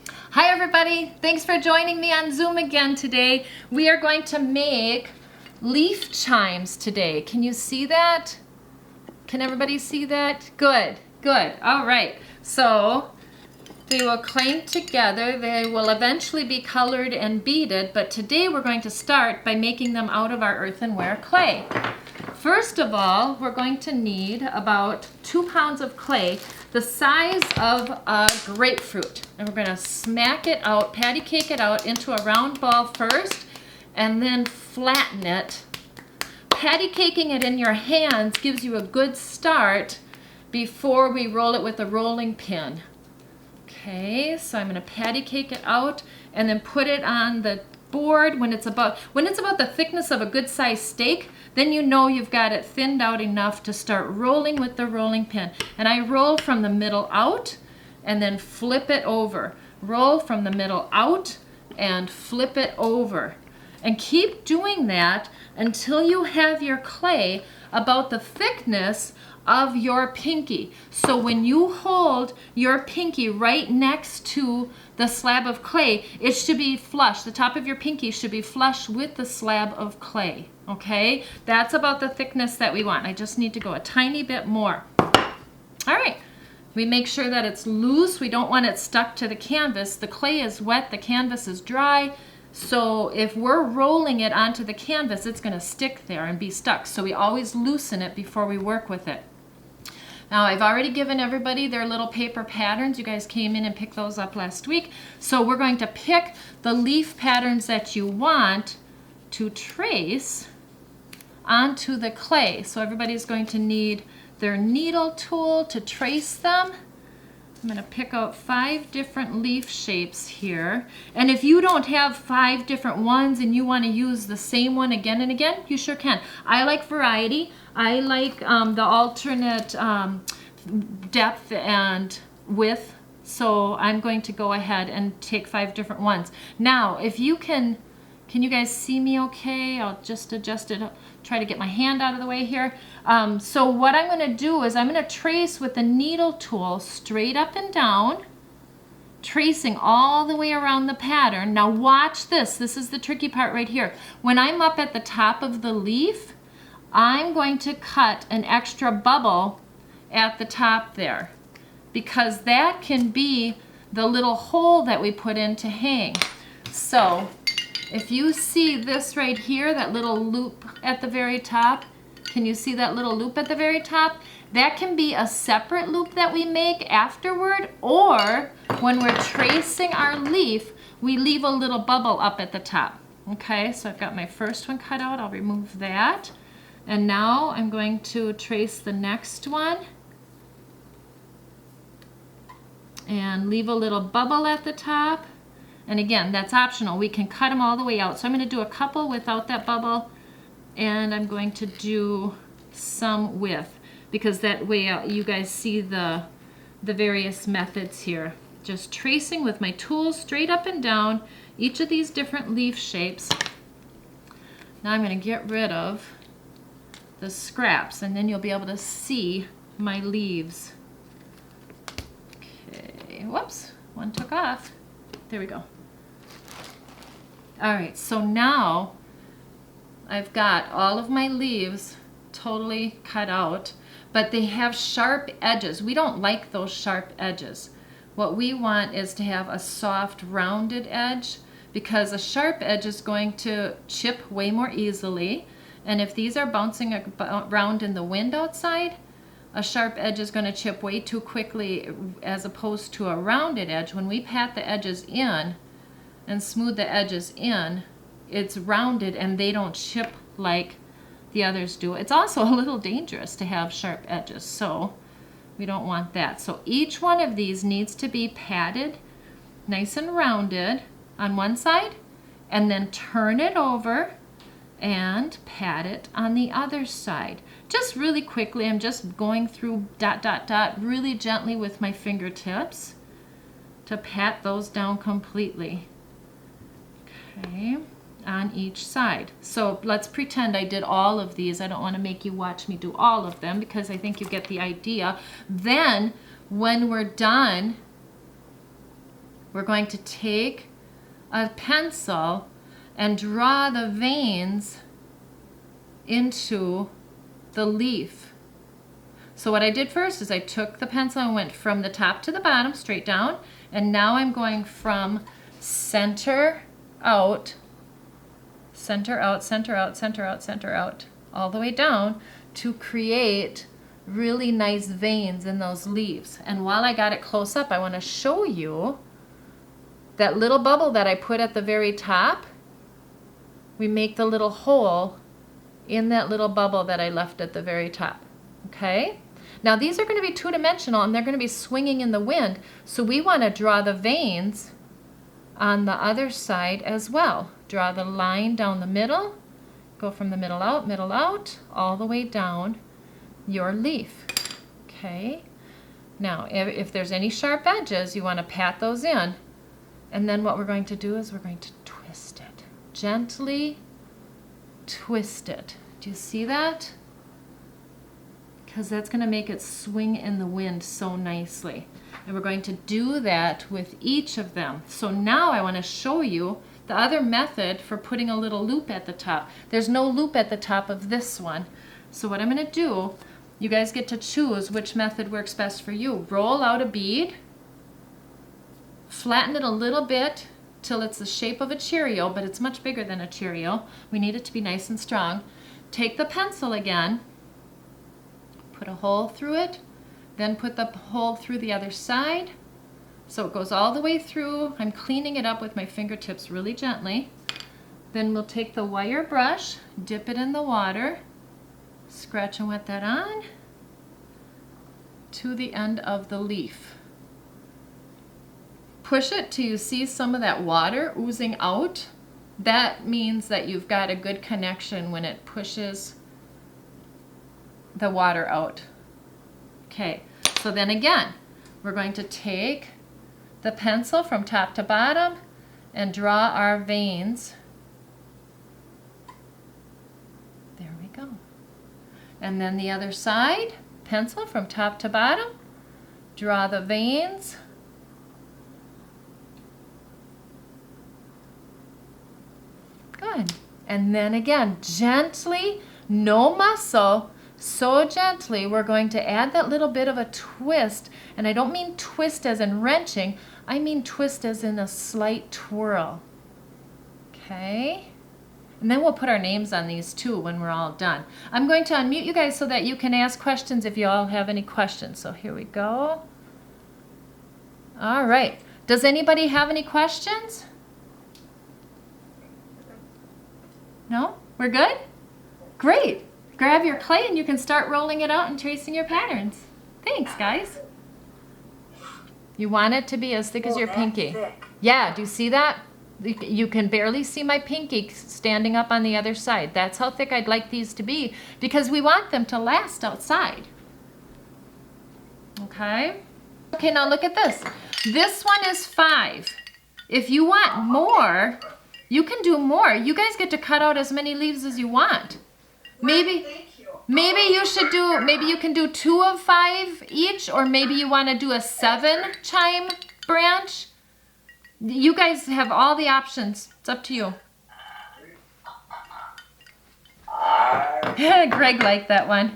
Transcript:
Hi everybody, thanks for joining me on Zoom again today. We are going to make leaf chimes today. Can you see that? Can everybody see that? Good, good. All right, so they will clank together. They will eventually be colored and beaded, but today we're going to start by making them out of our earthenware clay. First of all, we're going to need about 2 pounds of clay, the size of a grapefruit. And we're going to smack it out, patty cake it out into a round ball first, and then flatten it. Patty caking it in your hands gives you a good start before we roll it with a rolling pin. Okay, so I'm going to patty cake it out and then put it on the board when it's about the thickness of a good sized steak. Then you know you've got it thinned out enough to start rolling with the rolling pin. And I roll from the middle out and then flip it over. Roll from the middle out and flip it over. And keep doing that until you have your clay about the thickness of your pinky. So when you hold your pinky right next to the slab of clay, it should be flush. The top of your pinky should be flush with the slab of clay. Okay? That's about the thickness that we want. I just need to go a tiny bit more. All right. We make sure that it's loose. We don't want it stuck to the canvas. The clay is wet, the canvas is dry. So if we're rolling it onto the canvas, it's going to stick there and be stuck. So we always loosen it before we work with it. Now I've already given everybody their little paper patterns. You guys came in and picked those up last week. So we're going to pick the leaf patterns that you want to trace onto the clay. So everybody's going to need their needle tool to trace them. I'm going to pick out 5 different leaf shapes here. And if you don't have 5 different ones and you want to use the same one again and again, you sure can. I like variety. I like the alternate depth and width. So I'm going to go ahead and take 5 different ones. Now, if you can you guys see me okay? I'll just adjust it, try to get my hand out of the way here. So what I'm going to do is I'm going to trace with the needle tool straight up and down, tracing all the way around the pattern. Now watch this. This is the tricky part right here. When I'm up at the top of the leaf, I'm going to cut an extra bubble at the top there, because that can be the little hole that we put in to hang. So if you see this right here, that little loop at the very top, can you see that little loop at the very top? That can be a separate loop that we make afterward, or when we're tracing our leaf, we leave a little bubble up at the top. Okay, so I've got my first one cut out. I'll remove that. And now I'm going to trace the next one and leave a little bubble at the top. And again, that's optional. We can cut them all the way out. So I'm going to do a couple without that bubble, and I'm going to do some with, because that way you guys see the various methods here. Just tracing with my tools straight up and down each of these different leaf shapes. Now I'm going to get rid of the scraps, and then you'll be able to see my leaves. Okay, whoops, one took off. There we go. All right, so now I've got all of my leaves totally cut out, but they have sharp edges. We don't like those sharp edges. What we want is to have a soft, rounded edge, because a sharp edge is going to chip way more easily. And if these are bouncing around in the wind outside, a sharp edge is going to chip way too quickly, as opposed to a rounded edge. When we pat the edges in and smooth the edges in, it's rounded and they don't chip like the others do. It's also a little dangerous to have sharp edges, so we don't want that. So each one of these needs to be patted nice and rounded on one side, and then turn it over and pat it on the other side. Just really quickly, I'm just going through dot, dot, dot really gently with my fingertips to pat those down completely. Okay, on each side. So let's pretend I did all of these. I don't want to make you watch me do all of them, because I think you get the idea. Then when we're done we're going to take a pencil and draw the veins into the leaf. So what I did first is I took the pencil and went from the top to the bottom, straight down, and now I'm going from center out, center out, center out, center out, center out, all the way down to create really nice veins in those leaves. And while I got it close up, I want to show you that little bubble that I put at the very top. We make the little hole in that little bubble that I left at the very top. Okay? Now these are going to be two-dimensional and they're going to be swinging in the wind. So we want to draw the veins on the other side as well. Draw the line down the middle, go from the middle out, all the way down your leaf. Okay? Now, if there's any sharp edges, you want to pat those in. And then what we're going to do is we're going to twist it. Gently twist it. Do you see that? Because that's going to make it swing in the wind so nicely. And we're going to do that with each of them. So now I want to show you the other method for putting a little loop at the top. There's no loop at the top of this one. So what I'm going to do, you guys get to choose which method works best for you. Roll out a bead, flatten it a little bit till it's the shape of a Cheerio, but it's much bigger than a Cheerio. We need it to be nice and strong. Take the pencil again, put a hole through it, then put the hole through the other side so it goes all the way through. I'm cleaning it up with my fingertips really gently. Then we'll take the wire brush, dip it in the water, scratch and wet that on to the end of the leaf. Push it till you see some of that water oozing out. That means that you've got a good connection when it pushes the water out. Okay, so then again, we're going to take the pencil from top to bottom and draw our veins. There we go. And then the other side, pencil from top to bottom, draw the veins. Good. And then again, gently, no muscle, so gently, we're going to add that little bit of a twist. And I don't mean twist as in wrenching, I mean twist as in a slight twirl. Okay? And then we'll put our names on these too when we're all done. I'm going to unmute you guys so that you can ask questions if you all have any questions. So here we go. All right. Does anybody have any questions? No? We're good? Great. Grab your clay and you can start rolling it out and tracing your patterns. Thanks, guys. You want it to be as thick as your pinky. Yeah, do you see that? You can barely see my pinky standing up on the other side. That's how thick I'd like these to be because we want them to last outside. Okay? Okay, now look at this. This one is 5. If you want more, you can do more. You guys get to cut out as many leaves as you want. Maybe you should do, maybe you can do 2 of 5 each, or maybe you want to do a 7 chime branch. You guys have all the options. It's up to you. Greg liked that one.